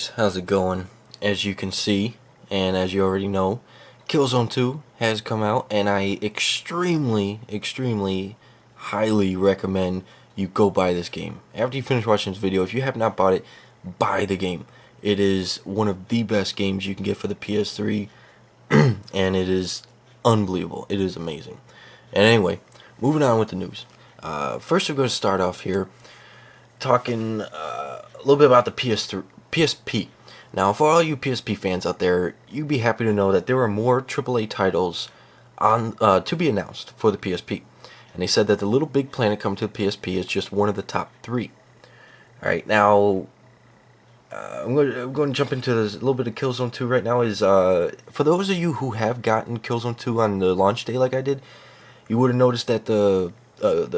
guys, how's it going? As you can see, and as you already know, Killzone 2 has come out, and I extremely highly recommend you go buy this game. After you finish watching this video, if you have not bought it, buy the game. It is one of the best games you can get for the PS3, and it is unbelievable. It is amazing. And anyway, moving on with the news. First we're going to start off here talking a little bit about the PSP. Now, for all you PSP fans out there, you'd be happy to know that there are more AAA titles on to be announced for the PSP. And they said that the Little Big Planet coming to the PSP is just one of the top 3. Alright, now, I'm going to jump into this, a little bit of Killzone 2 right now. For those of you who have gotten Killzone 2 on the launch day like I did, you would have noticed that the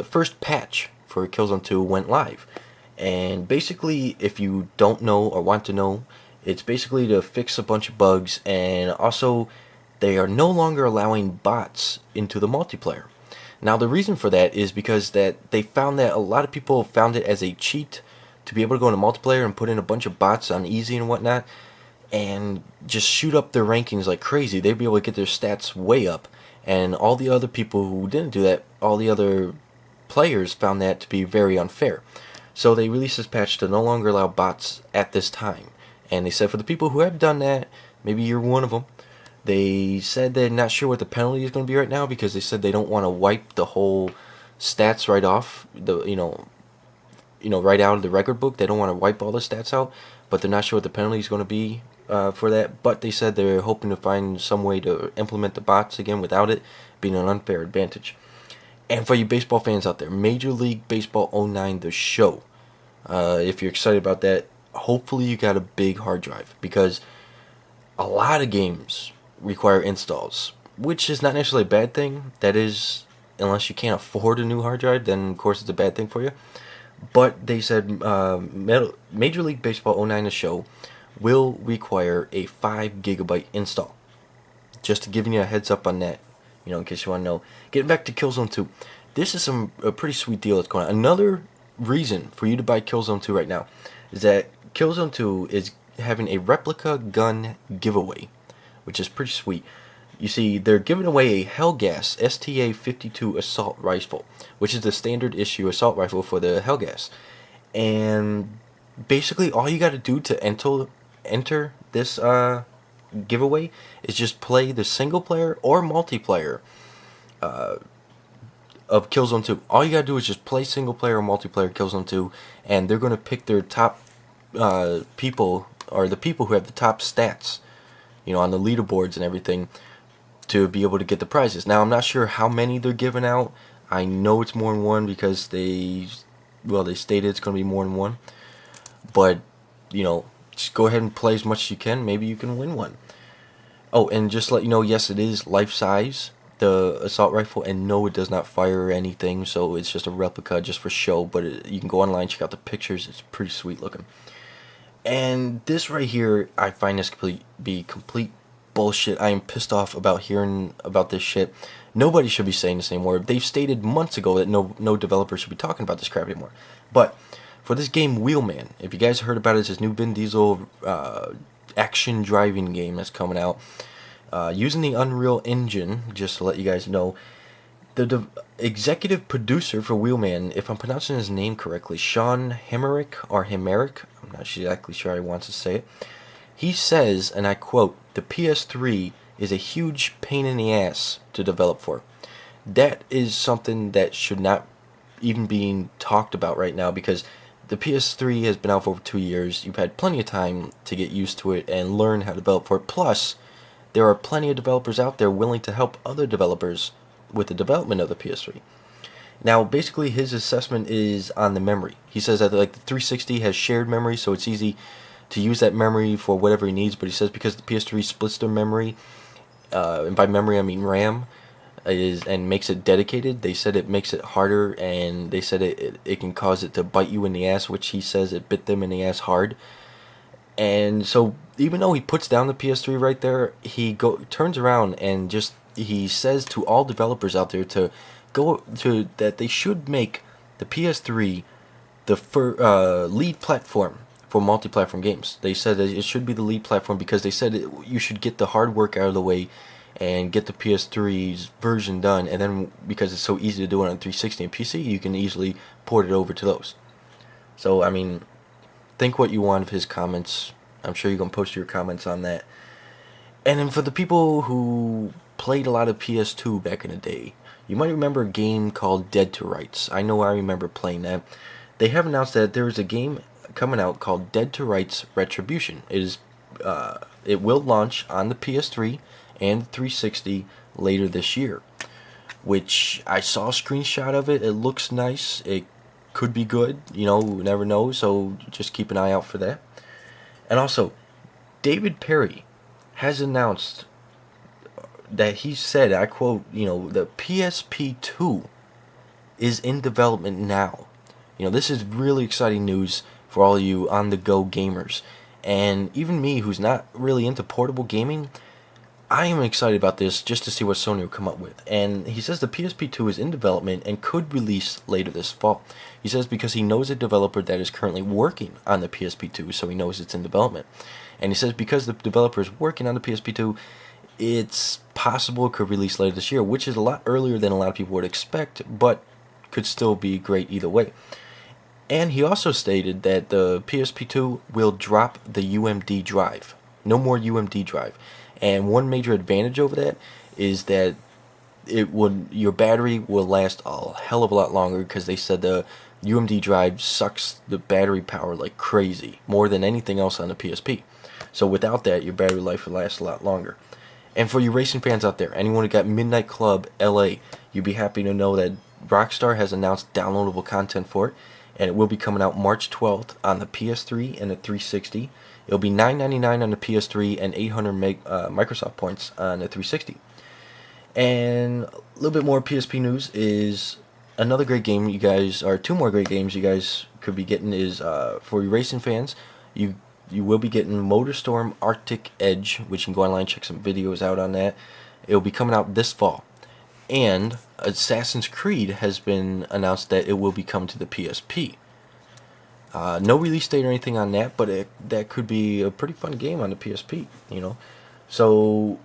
first patch for Killzone 2 went live. And basically, if you don't know or want to know, it's basically to fix a bunch of bugs, and also they are no longer allowing bots into the multiplayer. Now, the reason for that is because that they found that a lot of people found it as a cheat to be able to go into multiplayer and put in a bunch of bots on easy and whatnot and just shoot up their rankings like crazy. They'd be able to get their stats way up, and all the other people who didn't do that, all the other players found that to be very unfair. So they released this patch to no longer allow bots at this time. And they said for the people who have done that, maybe you're one of them, they said they're not sure what the penalty is going to be right now, because they said they don't want to wipe the whole stats right off, right out of the record book. They don't want to wipe all the stats out, but they're not sure what the penalty is going to be for that. But they said they're hoping to find some way to implement the bots again without it being an unfair advantage. And for you baseball fans out there, Major League Baseball 09, the show, if you're excited about that, hopefully you got a big hard drive, because a lot of games require installs, which is not necessarily a bad thing. That is, unless you can't afford a new hard drive, then of course it's a bad thing for you. But they said Major League Baseball 09, the show, will require a 5 GB install. Just to give you a heads up on that, in case you want to know. Getting back to Killzone 2, this is a pretty sweet deal that's going on. Another reason for you to buy Killzone 2 right now is that Killzone 2 is having a replica gun giveaway, which is pretty sweet. You see, they're giving away a Hellgas STA-52 assault rifle, which is the standard issue assault rifle for the Hellgas. And basically, all you got to do to enter this giveaway is just play the single player or multiplayer of Killzone 2. All you gotta do is just play single player or multiplayer Killzone 2, and they're gonna pick their top people, or the people who have the top stats, on the leaderboards and everything, to be able to get the prizes. Now, I'm not sure how many they're giving out. I know it's more than one, because they stated it's gonna be more than one. But just go ahead and play as much as you can. Maybe you can win one. Oh, and just to let you know, yes, it is life-size, the assault rifle, and no, it does not fire or anything, so it's just a replica just for show. But you can go online, check out the pictures. It's pretty sweet looking. And this right here, I find this to be complete bullshit. I am pissed off about hearing about this shit. Nobody should be saying this anymore. They've stated months ago that no developer should be talking about this crap anymore. But for this game, Wheelman, if you guys heard about it, it's this new Vin Diesel action driving game that's coming out using the Unreal Engine. Just to let you guys know, the executive producer for Wheelman, if I'm pronouncing his name correctly, Sean Hemerick, I'm not exactly sure how he wants to say it, he says, and I quote, "The PS3 is a huge pain in the ass to develop for." That is something that should not even be talked about right now, because the PS3 has been out for over 2 years. You've had plenty of time to get used to it and learn how to develop for it. Plus, there are plenty of developers out there willing to help other developers with the development of the PS3. Now, basically, his assessment is on the memory. He says that the 360 has shared memory, so it's easy to use that memory for whatever he needs. But he says because the PS3 splits their memory, and by memory I mean RAM, and makes it dedicated, they said it makes it harder, and they said it can cause it to bite you in the ass, which he says it bit them in the ass hard. And so even though he puts down the PS3 right there, he turns around and he says to all developers out there that they should make the PS3 the lead platform for multi-platform games. They said that it should be the lead platform because they said you should get the hard work out of the way and get the PS3's version done, and then because it's so easy to do it on 360 and PC, you can easily port it over to those. So, I mean, think what you want of his comments. I'm sure you're going to post your comments on that. And then for the people who played a lot of PS2 back in the day, you might remember a game called Dead to Rights. I know I remember playing that. They have announced that there is a game coming out called Dead to Rights Retribution. It will launch on the PS3 and the 360 later this year, which I saw a screenshot of it. It looks nice. It could be good. You know, we never know, so just keep an eye out for that. And also, David Perry has announced that he said, I quote, you know, the PSP2 is in development now. You know, this is really exciting news for all of you on-the-go gamers. And even me, who's not really into portable gaming, I am excited about this just to see what Sony will come up with. And he says the PSP2 is in development and could release later this fall. He says because he knows a developer that is currently working on the PSP2, so he knows it's in development. And he says because the developer is working on the PSP2, it's possible it could release later this year, which is a lot earlier than a lot of people would expect, but could still be great either way. And he also stated that the PSP2 will drop the UMD drive. No more UMD drive. And one major advantage over that is that your battery will last a hell of a lot longer, because they said the UMD drive sucks the battery power like crazy, more than anything else on the PSP. So without that, your battery life will last a lot longer. And for you racing fans out there, anyone who got Midnight Club LA, you'd be happy to know that Rockstar has announced downloadable content for it, and it will be coming out March 12th on the PS3 and the 360. It'll be $9.99 on the PS3 and 800 Microsoft points on the 360. And a little bit more PSP news is another great game you guys, or two more great games you guys could be getting is, for you racing fans, you will be getting MotorStorm Arctic Edge, which you can go online and check some videos out on that. It'll be coming out this fall. And Assassin's Creed has been announced that it will be coming to the PSP. No release date or anything on that, but that could be a pretty fun game on the PSP, you know. So,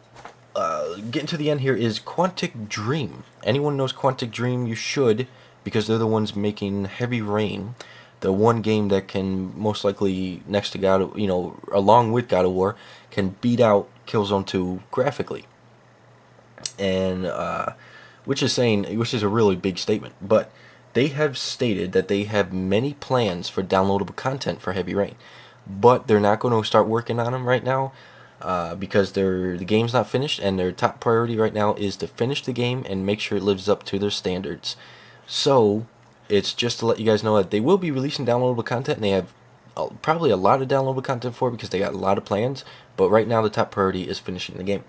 getting to the end here is Quantic Dream. Anyone knows Quantic Dream, you should, because they're the ones making Heavy Rain, the one game that can most likely, next to God of, along with God of War, can beat out Killzone 2 graphically. And which is a really big statement, but they have stated that they have many plans for downloadable content for Heavy Rain, but they're not going to start working on them right now because the game's not finished, and their top priority right now is to finish the game and make sure it lives up to their standards. So it's just to let you guys know that they will be releasing downloadable content, and they have probably a lot of downloadable content for it because they got a lot of plans, but right now the top priority is finishing the game.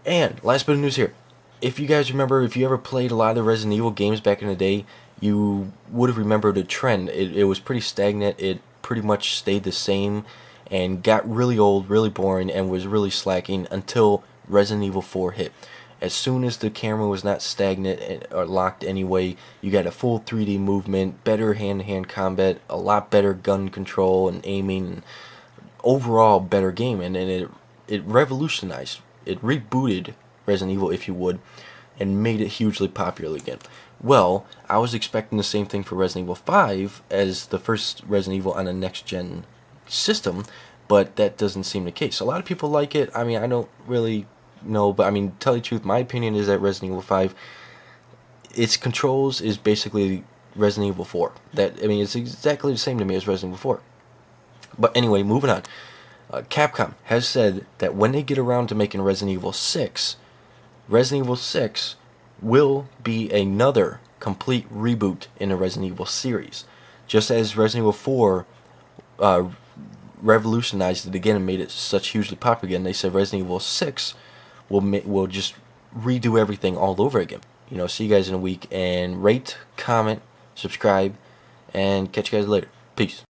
And last bit of news here. If you guys remember, if you ever played a lot of the Resident Evil games back in the day, you would have remembered a trend. It was pretty stagnant. It pretty much stayed the same and got really old, really boring, and was really slacking until Resident Evil 4 hit. As soon as the camera was not stagnant or locked anyway, you got a full 3D movement, better hand-to-hand combat, a lot better gun control and aiming, and overall better game. And it revolutionized. It rebooted Resident Evil, if you would, and made it hugely popular again. Well, I was expecting the same thing for Resident Evil 5 as the first Resident Evil on a next-gen system, but that doesn't seem the case. A lot of people like it. I mean, I don't really know, but I mean, tell you the truth, my opinion is that Resident Evil 5, its controls is basically Resident Evil 4. It's exactly the same to me as Resident Evil 4. But anyway, moving on. Capcom has said that when they get around to making Resident Evil 6 will be another complete reboot in the Resident Evil series. Just as Resident Evil 4 revolutionized it again and made it such hugely popular again, they said Resident Evil 6 will just redo everything all over again. See you guys in a week, and rate, comment, subscribe, and catch you guys later. Peace.